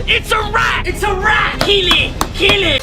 It's a rat! It's a rat! Kill it! Kill it!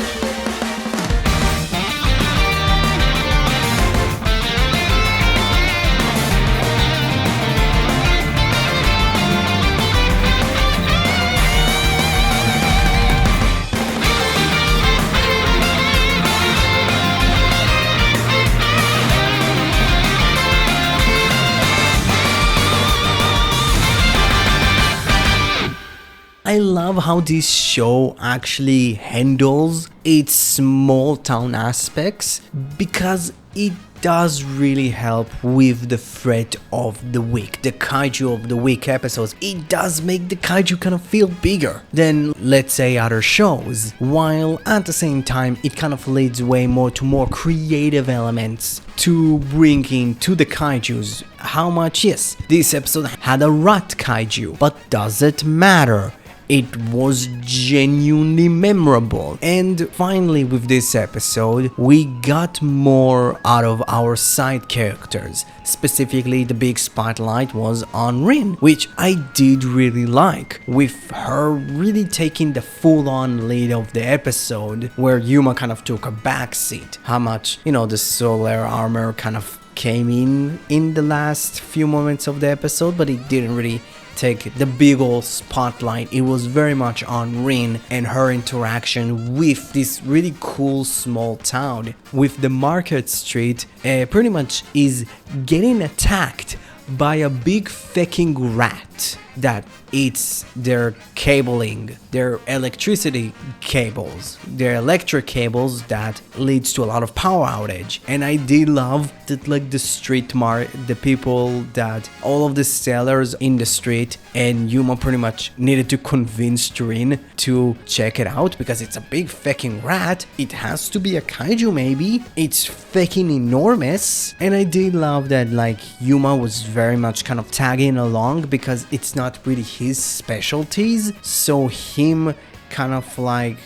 I love how this show actually handles its small town aspects because it does really help with the threat of the week, the kaiju of the week episodes. It does make the kaiju kind of feel bigger than, let's say, other shows, while at the same time it kind of leads way more to more creative elements to bring into the kaijus. How much? Yes, this episode had a rat kaiju, but does it matter? It was genuinely memorable. And finally, with this episode, we got more out of our side characters. Specifically, the big spotlight was on Rin, which I did really like, with her really taking the full-on lead of the episode, where Yuma kind of took a backseat. How much, the solar armor kind of came in the last few moments of the episode, but it didn't really take the big old spotlight. It was very much on Rin and her interaction with this really cool small town, with the market street pretty much is getting attacked by a big fucking rat that eats their cabling, their electricity cables, their electric cables that leads to a lot of power outage. And I did love that, like, the people that all of the sellers in the street, and Yuma pretty much needed to convince Rin to check it out because it's a big fucking rat. It has to be a kaiju, maybe. It's fucking enormous. And I did love that, like, Yuma was very much kind of tagging along because it's not really his specialties, so him kind of like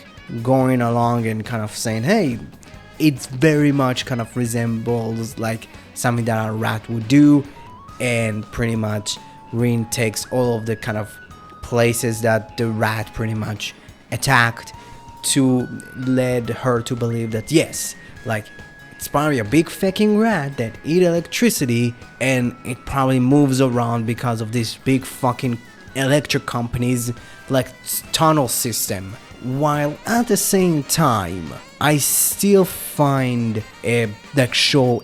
going along and kind of saying, hey, it's very much kind of resembles like something that a rat would do. And pretty much Rin takes all of the kind of places that the rat pretty much attacked to lead her to believe that yes, like, it's probably a big fucking rat that eat electricity and it probably moves around because of this big fucking electric company's like tunnel system. While at the same time, I still find that show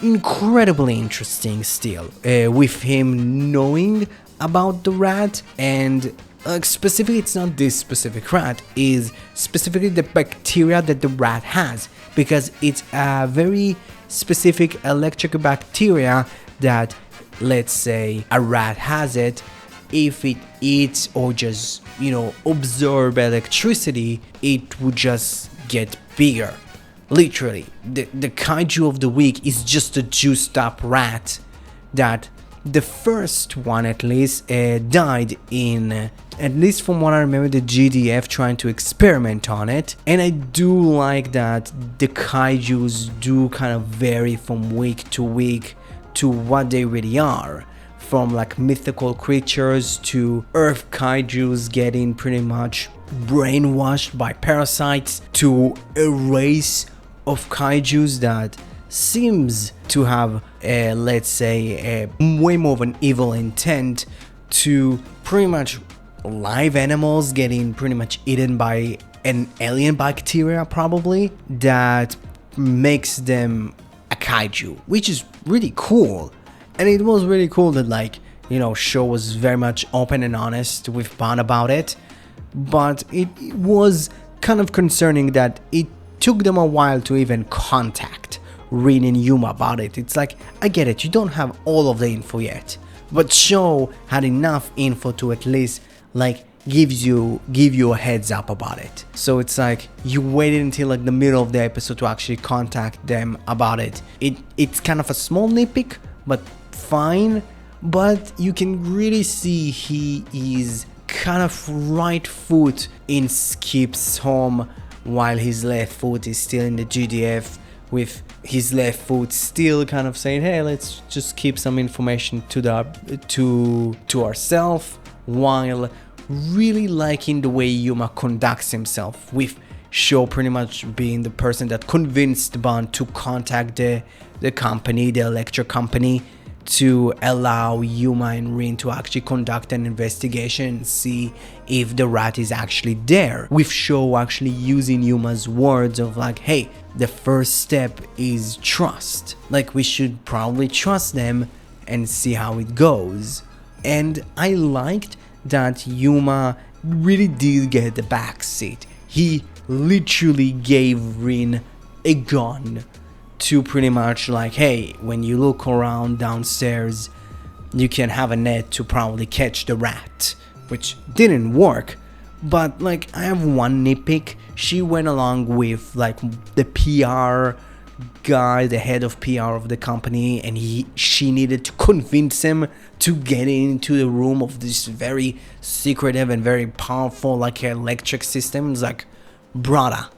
incredibly interesting still, with him knowing about the rat. And specifically, it's not this specific rat, is specifically the bacteria that the rat has, because it's a very specific electric bacteria that, let's say a rat has it, if it eats or just absorb electricity, it would just get bigger. Literally, the kaiju of the week is just a juiced up rat that the first one at least died in, at least from what I remember, the GDF trying to experiment on it. And I do like that the kaijus do kind of vary from week to week to what they really are, from like mythical creatures to earth kaijus getting pretty much brainwashed by parasites, to a race of kaijus that seems to have let's say way more of an evil intent, to pretty much live animals getting pretty much eaten by an alien bacteria probably that makes them a kaiju, which is really cool. And it was really cool that, like, show was very much open and honest with Ban about it, but it was kind of concerning that it took them a while to even contact Rin and Yuma about it. It's like, I get it, you don't have all of the info yet, but show had enough info to at least like give you a heads up about it. So it's like you waited until like the middle of the episode to actually contact them about it. It's kind of a small nitpick, but fine. But you can really see he is kind of right foot in Skip's home while his left foot is still in the GDF, with his left foot still kind of saying, hey, let's just keep some information to ourselves, while really liking the way Yuma conducts himself, with Sho pretty much being the person that convinced Bond to contact the company, the electric company, to allow Yuma and Rin to actually conduct an investigation and see if the rat is actually there, with Sho actually using Yuma's words of like, hey, the first step is trust, like we should probably trust them and see how it goes. And I liked that Yuma really did get the backseat. He literally gave Rin a gun to pretty much like, hey, when you look around downstairs, you can have a net to probably catch the rat, which didn't work. But like, I have one nitpick. She went along with like the PR guy, the head of PR of the company, and she needed to convince him to get into the room of this very secretive and very powerful like electric system. It's like, brother.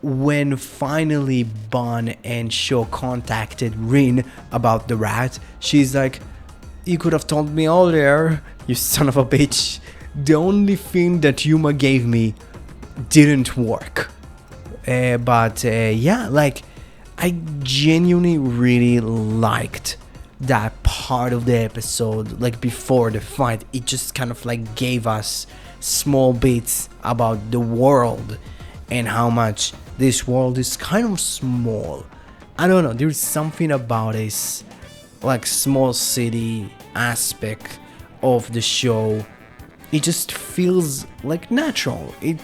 When finally Bond and Sho contacted Rin about the rat, she's like, you could have told me earlier, you son of a bitch. The only thing that Yuma gave me didn't work. Yeah, like, I genuinely really liked that part of the episode. Like, before the fight, it just kind of like gave us small bits about the world and how much this world is kind of small. I don't know, there's something about this like small city aspect of the show. It just feels like natural. It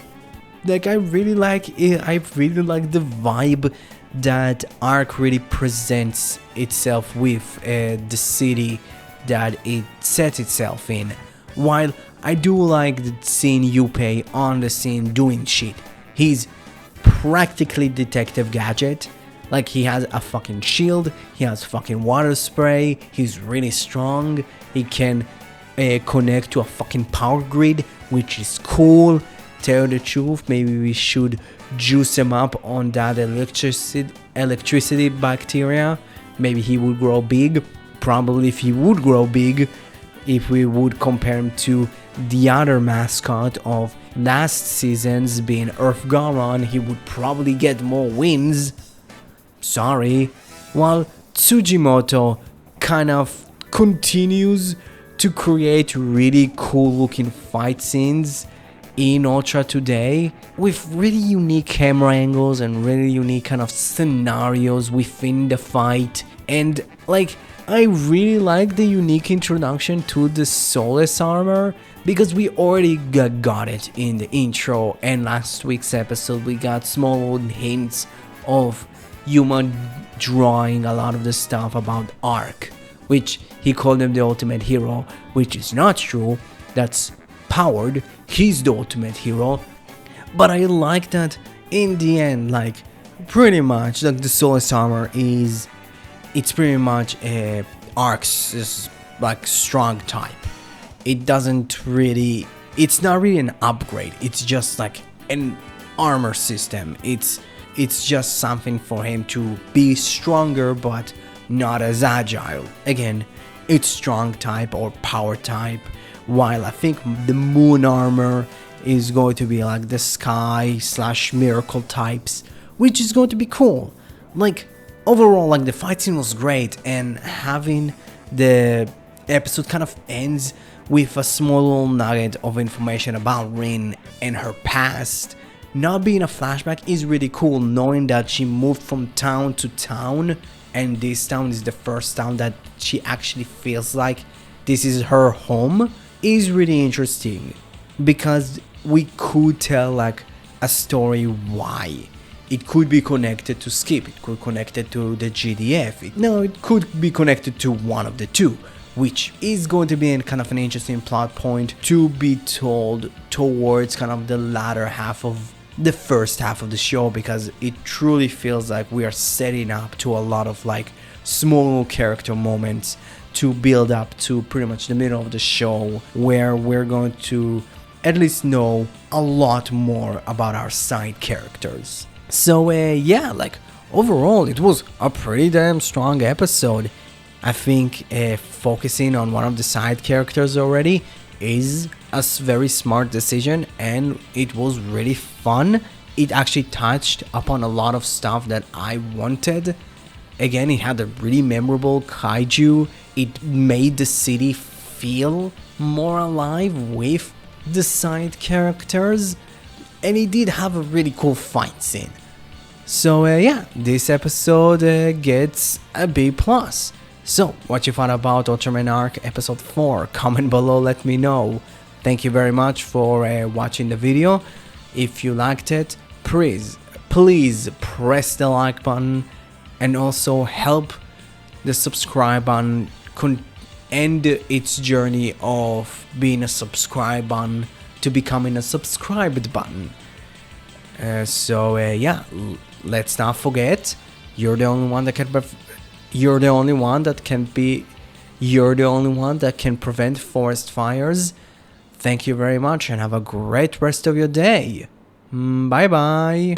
like, I really like it. I really like the vibe that Arc really presents itself with the city that it sets itself in. While I do like the seeing Yuppie on the scene doing shit. He's practically Detective Gadget. Like, he has a fucking shield, he has fucking water spray, he's really strong, he can connect to a fucking power grid, which is cool. Tell the truth, maybe we should juice him up on that electricity bacteria. Maybe he would grow big. Probably if he would grow big, if we would compare him to the other mascot of last season's being Earth Garon, he would probably get more wins. Sorry. While Tsujimoto kind of continues to create really cool looking fight scenes in Ultra today, with really unique camera angles and really unique kind of scenarios within the fight. And like, I really like the unique introduction to the Soulless armor, because we already got it in the intro, and last week's episode we got small hints of Yuma drawing a lot of the stuff about Arc, which he called him the ultimate hero, which is not true. That's powered. He's the ultimate hero. But I like that in the end, like, pretty much like the Soulless armor is, it's pretty much Arc's is like strong type. It doesn't really, it's not really an upgrade, it's just like an armor system. It's just something for him to be stronger but not as agile. Again, it's strong type or power type, while I think the moon armor is going to be like the sky / miracle types, which is going to be cool. Like, overall, like, the fight scene was great, and having the episode kind of ends with a small little nugget of information about Rin and her past not being a flashback is really cool, knowing that she moved from town to town, and this town is the first town that she actually feels like this is her home, is really interesting, because we could tell like a story why. It could be connected to Skip, it could be connected to the GDF, it could be connected to one of the two, which is going to be kind of an interesting plot point to be told towards kind of the latter half of the first half of the show, because it truly feels like we are setting up to a lot of like small character moments to build up to pretty much the middle of the show, where we're going to at least know a lot more about our side characters. So yeah, like, overall it was a pretty damn strong episode. I think focusing on one of the side characters already is a very smart decision, and it was really fun. It actually touched upon a lot of stuff that I wanted. Again, it had a really memorable kaiju. It made the city feel more alive with the side characters, and it did have a really cool fight scene. So yeah, this episode gets a B+. So, what you thought about Ultraman Arc episode 4? Comment below, let me know. Thank you very much for watching the video. If you liked it, please press the like button, and also help the subscribe button end its journey of being a subscribe button to becoming a subscribed button. So yeah, let's not forget, you're the only one that can prevent forest fires. Thank you very much, and have a great rest of your day. Bye bye.